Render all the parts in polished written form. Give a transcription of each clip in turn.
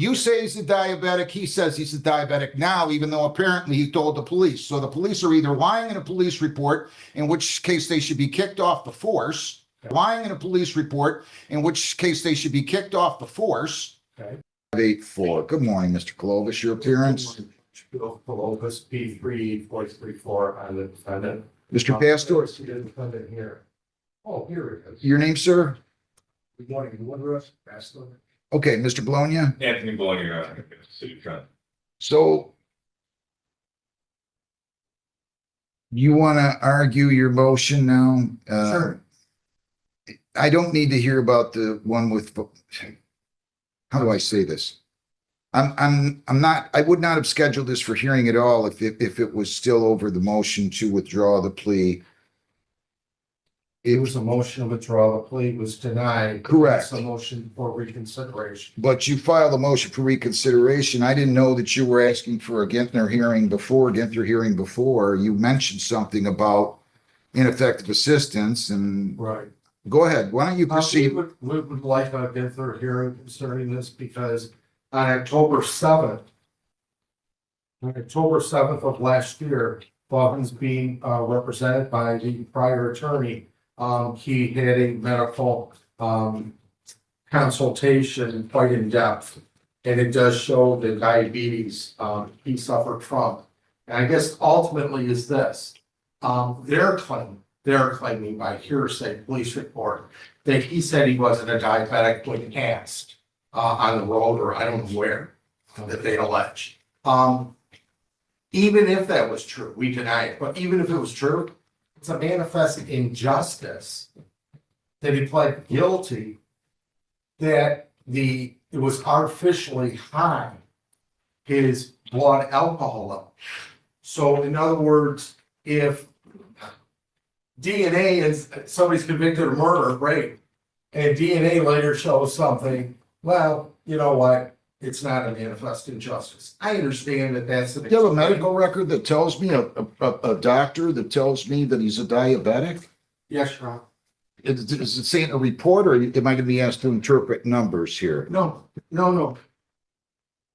You say he's a diabetic. He says he's a diabetic now, even though apparently he told the police. So the police are either lying in a police report, in which case they should be kicked off the force, lying in a police report, in which case they should be kicked off the force. Okay. 584. Good morning, Mr. Clovis. Your appearance. Bill Columbus, P3434 on the defendant. Mr. Pastor, The defendant here. Oh, here it is. your name, sir? Good morning, Woodruff, Pastor. Okay, Mr. Bologna. Anthony Bologna, City Trent. So you want to argue your motion now? Sure. I don't need to hear about the one with, how do I say this? I'm not, I would not have scheduled this for hearing at all if it was still over the motion to withdraw the plea. It was a motion to withdraw the plea, was denied. Correct. It's a motion for reconsideration. But you filed a motion for reconsideration. I didn't know that you were asking for a Ginther hearing before. You mentioned something about ineffective assistance and Right. go ahead. Why don't you proceed? We would like a Ginther hearing concerning this because on October 7th of last year, Bobbins's being represented by the prior attorney. He had a medical consultation quite in depth, and it does show the diabetes he suffered from. And I guess ultimately is this, they're claiming by hearsay police report that he said he wasn't a diabetic when asked on the road, or I don't know where, that they allege. Even if that was true, we deny it, but even if it was true, it's a manifest injustice that he pled guilty, that it was artificially high, his blood alcohol level. So in other words, if DNA is somebody's convicted of murder, rape, and DNA later shows something, well, you know what? It's not a manifest injustice. I understand that that's the. Do you have a medical record that tells me, a doctor that tells me that he's a diabetic? Yes, Ron. Is it saying a report, or am I going to be asked to interpret numbers here? No.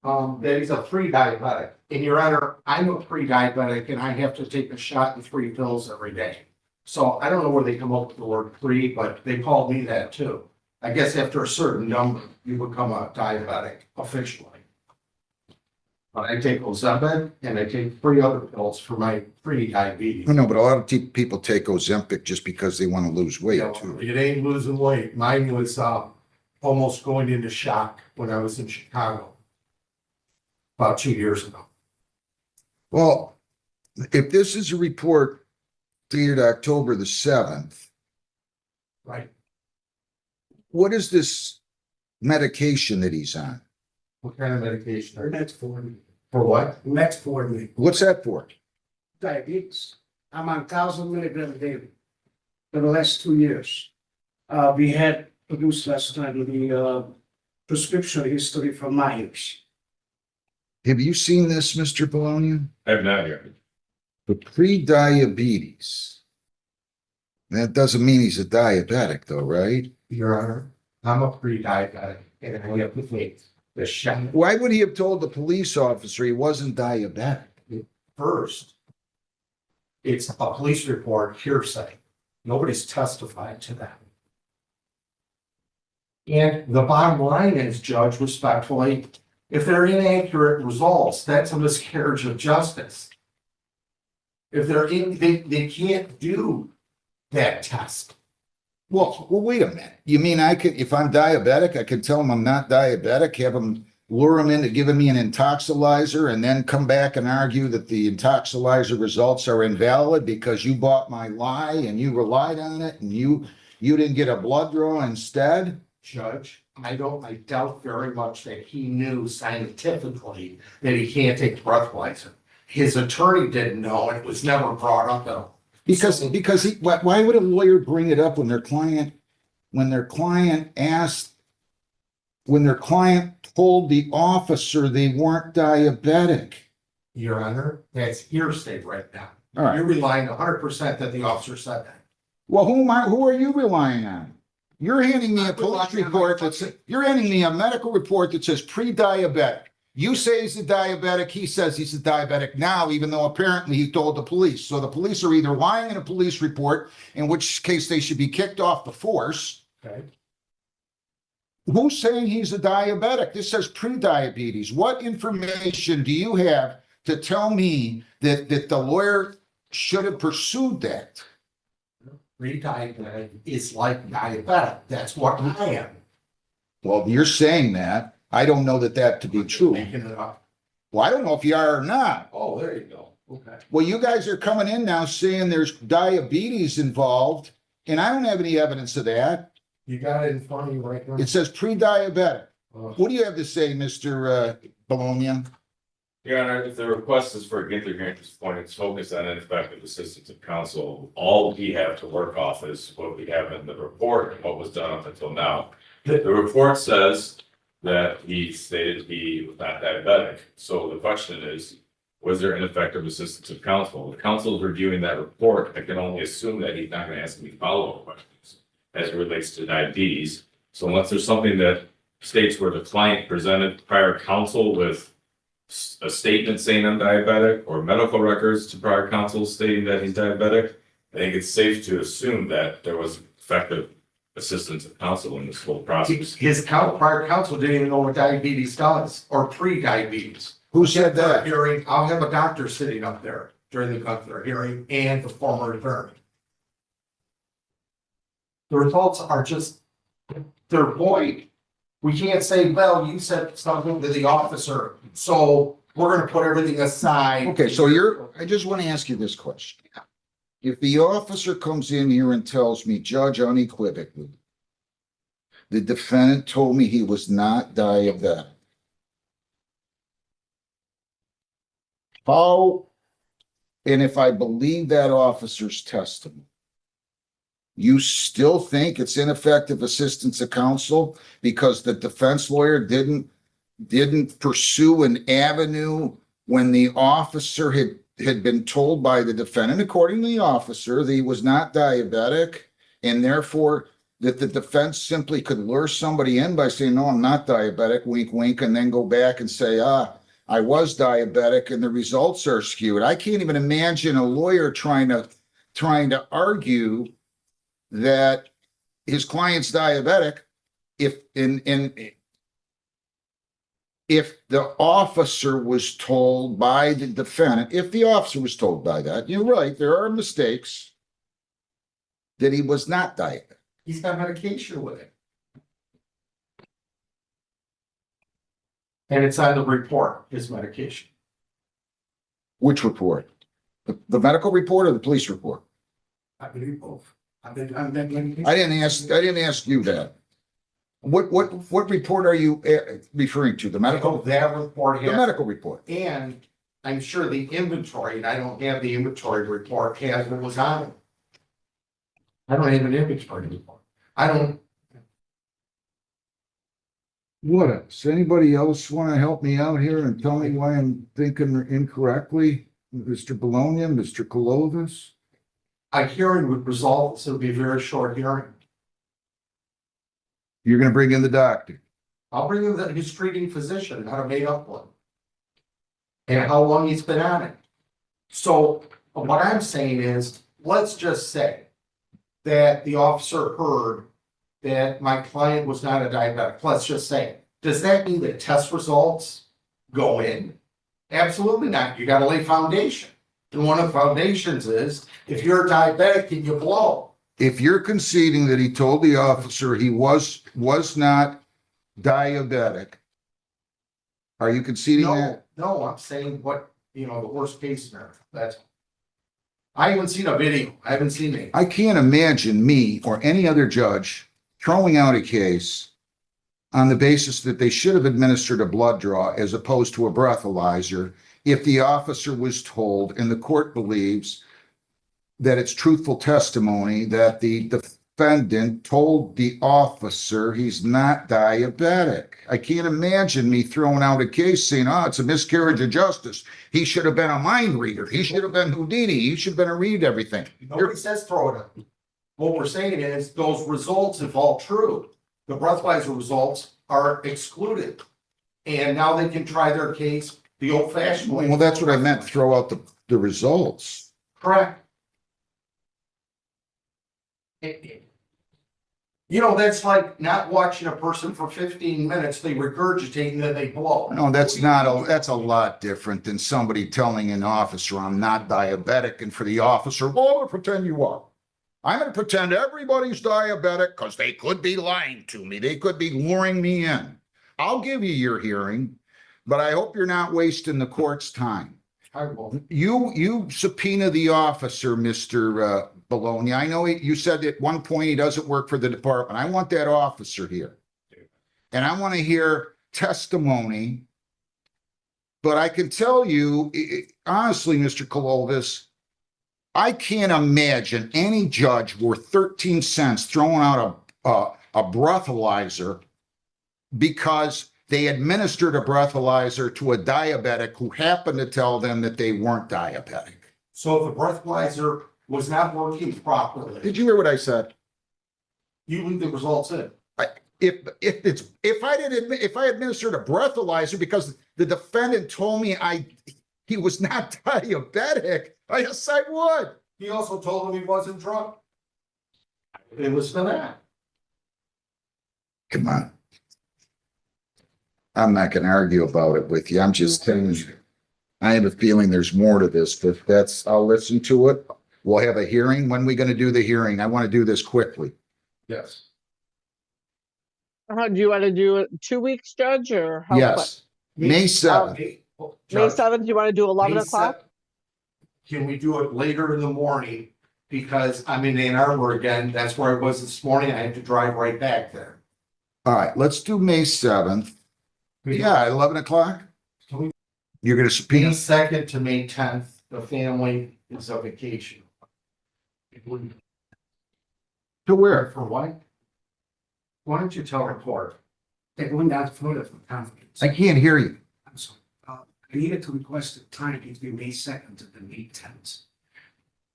That he's a pre-diabetic. And Your Honor, I'm a pre-diabetic and I have to take a shot and 3 pills every day. So I don't know where they come up with the word pre, but they called me that too. I guess after a certain number, you become a diabetic officially. But I take Ozempic and I take 3 other pills for my pre-diabetes. I know, but a lot of people take Ozempic just because they want to lose weight too. It ain't losing weight. Mine was almost going into shock when I was in Chicago about 2 years ago. Well, if this is a report dated October the 7th, Right. what is this medication that he's on? What kind of medication? Metformin. For what? Metformin. What's that for? Diabetes. I'm on 1,000 milligrams daily for the last 2 years. We had produced last time the prescription history from Myers. Have you seen this, Mr. Bologna? I have not yet. The pre-diabetes. That doesn't mean he's a diabetic though, right? Your Honor, I'm a pre-diabetic and I have to take the shot Why would he have told the police officer he wasn't diabetic? first. It's a police report, hearsay. Nobody's testified to that. And the bottom line is, Judge, respectfully, if they're inaccurate results, that's a miscarriage of justice. If they can't do that test. Well, wait a minute. You mean I could, if I'm diabetic, I could tell him I'm not diabetic, have him lure him into giving me an intoxilizer and then come back and argue that the intoxilizer results are invalid because you bought my lie and you relied on it and you didn't get a blood draw instead? Judge, I doubt very much that he knew scientifically that he can't take breathalyzer. His attorney didn't know, and it was never brought up at all. Because why would a lawyer bring it up when their client told the officer they weren't diabetic? Your Honor, that's hearsay right now. All right. You're relying 100% that the officer said that. Well, who are you relying on? You're handing me a police report you're handing me a medical report that says pre-diabetic. You say he's a diabetic, he says he's a diabetic now, even though apparently he told the police. So the police are either lying in a police report, in which case they should be kicked off the force. Okay. Who's saying he's a diabetic? This says pre-diabetes. What information do you have to tell me that the lawyer should have pursued that? Pre-diabetic is like diabetic. That's what I am. Well, you're saying that. I don't know that to be true. Making it up. Well, I don't know if you are or not. Oh, there you go. Okay. Well, you guys are coming in now saying there's diabetes involved, and I don't have any evidence of that. You got it in front of you right now. It says pre-diabetic. Oh. What do you have to say, Mr. Bologna? Your Honor, if the request is for a Ginther hearing at this point, it's focused on ineffective assistance of counsel. All we have to work off is what we have in the report and what was done up until now. The report says that he stated he was not diabetic. So the question is, was there ineffective assistance of counsel? The counsel is reviewing that report. I can only assume that he's not going to ask me follow-up questions as it relates to diabetes. So unless there's something that states where the client presented prior counsel with a statement saying I'm diabetic or medical records to prior counsel stating that he's diabetic, I think it's safe to assume that there was effective assistance of counsel in this whole process. His prior counsel didn't even know what diabetes does or pre-diabetes. Who said that? Hearing, I'll have a doctor sitting up there during the Gunther hearing and the former attorney. The results are just, they're void. We can't say, well, you said something to the officer, so we're gonna put everything aside. Okay, so I just want to ask you this question. If the officer comes in here and tells me, Judge, unequivocally, the defendant told me he was not diabetic. How, and if I believe that officer's testimony, you still think it's ineffective assistance of counsel because the defense lawyer didn't pursue an avenue when the officer had been told by the defendant, according to the officer, that he was not diabetic, and therefore that the defense simply could lure somebody in by saying, no, I'm not diabetic, wink, wink, and then go back and say, I was diabetic and the results are skewed. I can't even imagine a lawyer trying to argue that his client's diabetic if the officer was told by the defendant, if the officer was told by that, you're right, there are mistakes, that he was not diabetic. He's got medication with it. And it's on the report, his medication. Which report? The medical report or the police report? I believe both. I didn't ask you that. What report are you referring to? The medical? That report The has, medical report. and I'm sure the inventory, and I don't have the inventory report, has what was on it. I don't have an inventory report. I don't, What else? Anybody else want to help me out here and tell me why I'm thinking incorrectly? Mr. Bologna, Mr. Colovis? a hearing would resolve, so it would be a very short hearing. You're gonna bring in the doctor. I'll bring in his treating physician, not a made up one. And how long he's been on it. So what I'm saying is, let's just say that the officer heard that my client was not a diabetic. Let's just say, does that mean that test results go in? Absolutely not. You gotta lay foundation. And one of the foundations is, if you're a diabetic, then you blow. If you're conceding that he told the officer he was not diabetic, are you conceding that? No, I'm saying what, the worst case scenario, that's. I haven't seen a video, I haven't seen it. I can't imagine me or any other judge throwing out a case on the basis that they should have administered a blood draw as opposed to a breathalyzer if the officer was told and the court believes that it's truthful testimony that the defendant told the officer he's not diabetic. I can't imagine me throwing out a case saying, it's a miscarriage of justice. He should have been a mind reader. He should have been Houdini. He should have been to read everything. Nobody says throw it up. What we're saying is those results, if all true, the breathalyzer results are excluded. And now they can try their case the old fashioned way. Well, that's what I meant, throw out the results. Correct. You know, that's like not watching a person for 15 minutes, they regurgitate and then they blow. No, that's a lot different than somebody telling an officer, I'm not diabetic, and for the officer, well, I'm gonna pretend you are. I'm gonna pretend everybody's diabetic because they could be lying to me. They could be luring me in. I'll give you your hearing, but I hope you're not wasting the court's time. I will. You subpoena the officer, Mr. Bologna. I know you said at one point he doesn't work for the department. I want that officer here. And I want to hear testimony. But I can tell you, honestly, Mr. Kolovis, I can't imagine any judge worth 13 cents throwing out a breathalyzer because they administered a breathalyzer to a diabetic who happened to tell them that they weren't diabetic. So if the breathalyzer was not working properly, Did you hear what I said? you leave the results in. If I administered a breathalyzer because the defendant told me he was not diabetic, yes, I would. He also told him he wasn't drunk. It was for that. Come on. I'm not gonna argue about it with you. I'm just telling you. I have a feeling there's more to this, but I'll listen to it. We'll have a hearing. When are we gonna do the hearing? I want to do this quickly. Yes. How do you want to do it? 2 weeks, Judge, or how? Yes, May 7th. May 7th, you want to do 11 o'clock? Can we do it later in the morning? Because I'm in Ann Arbor again. That's where I was this morning. I had to drive right back there. All right, let's do May 7th. Yeah, 11 o'clock? Can we- You're gonna May subpoena? 2nd to May 10th, the family is on vacation. To where? For what? Why don't you tell the court? They're going down to Florida for conference. I can't hear you. I'm sorry. I needed to request a time between May 2nd to the May 10th.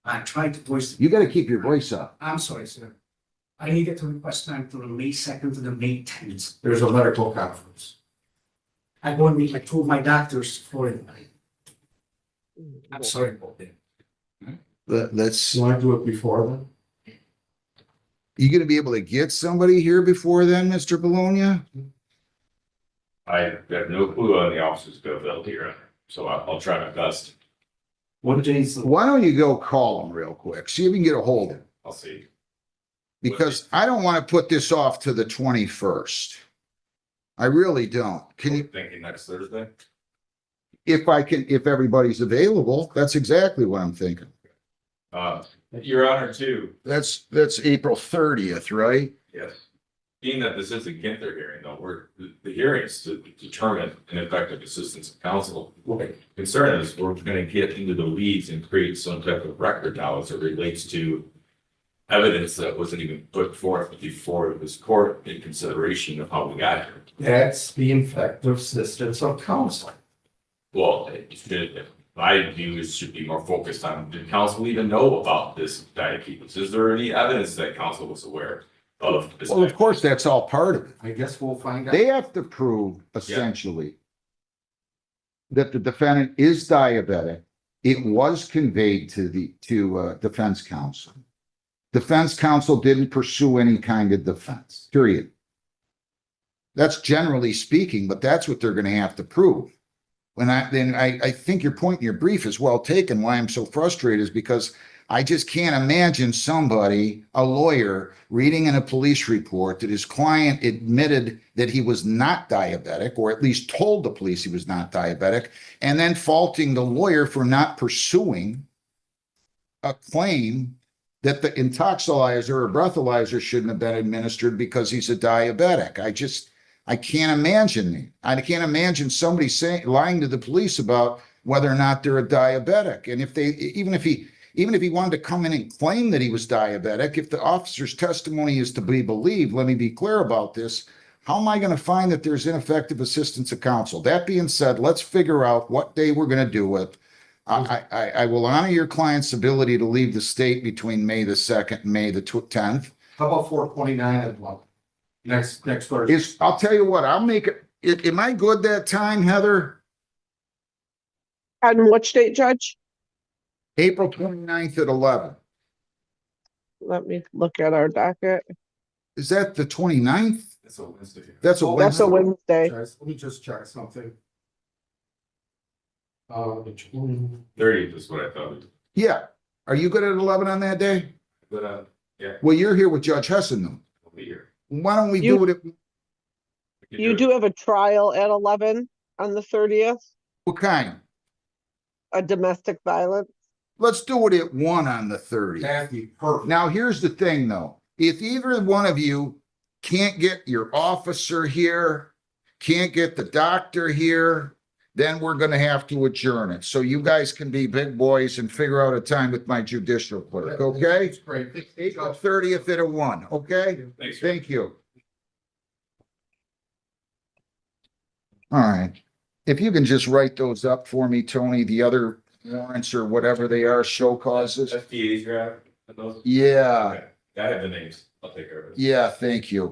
I tried to voice. You gotta keep your voice up. I'm sorry, sir. I needed to request time to the May 2nd to the May 10th. There's a medical conference. I go and meet like two of my doctors for it. I'm sorry about that. Let's, You want to do it before then? you gonna be able to get somebody here before then, Mr. Bologna? I have no clue on the officer's availability here, so I'll try my best. What days? Why don't you go call him real quick? See if you can get a hold of him. I'll see. Because I don't want to put this off to the 21st. I really don't. Can you, Thinking next Thursday? if everybody's available, that's exactly what I'm thinking. Your Honor, too, That's April 30th, right? yes. Being that this is a Ginther hearing, though, the hearing is to determine an effective assistance of counsel. Concern is we're gonna get into the weeds and create some type of record now as it relates to evidence that wasn't even put forth before this court in consideration of how we got here. That's the effective assistance of counsel. Well, my view is should be more focused on, did counsel even know about this diabetes? Is there any evidence that counsel was aware of this? Well, of course, that's all part of it. I guess we'll find out. They have to prove essentially that the defendant is diabetic. It was conveyed to defense counsel. Defense counsel didn't pursue any kind of defense, period. That's generally speaking, but that's what they're gonna have to prove. I think your point in your brief is well taken. Why I'm so frustrated is because I just can't imagine somebody, a lawyer, reading in a police report that his client admitted that he was not diabetic, or at least told the police he was not diabetic, and then faulting the lawyer for not pursuing a claim that the intoxilizer or breathalyzer shouldn't have been administered because he's a diabetic. I can't imagine it. I can't imagine somebody lying to the police about whether or not they're a diabetic. And even if he wanted to come in and claim that he was diabetic, if the officer's testimony is to be believed, let me be clear about this. How am I going to find that there's ineffective assistance of counsel? That being said, let's figure out what day we're going to do it. I will honor your client's ability to leave the state between May the 2nd and May the 10th. How about 4/29 as well? Next Thursday. I'll tell you what, I'll make it, am I good that time, Heather? On which date, Judge? April 29th at 11. Let me look at our docket. Is that the 29th? It's a Wednesday. That's a Oh, That's a Wednesday. Wednesday. Let me just check something. Thirtieth is what I thought. Yeah. Are you good at 11 on that day? But, yeah, Well, you're here with Judge Hessen though. I'll be here. Why don't we You- do it? We can You it. do have a trial at 11 on the 30th, What kind? a domestic violence. Let's do it at 1 on the 30th. Kathy, perfect. Now, here's the thing though. If either one of you can't get your officer here, can't get the doctor here, then we're gonna have to adjourn it. So you guys can be big boys and figure out a time with my judicial clerk, okay? That's great. April 30th at 1, okay? Thanks. sir. Thank you. All right. If you can just write those up for me, Tony, the other warrants or whatever they are, show causes. FPA's grab. and those? Yeah, Okay. I have the names. I'll take care of it. yeah, thank you.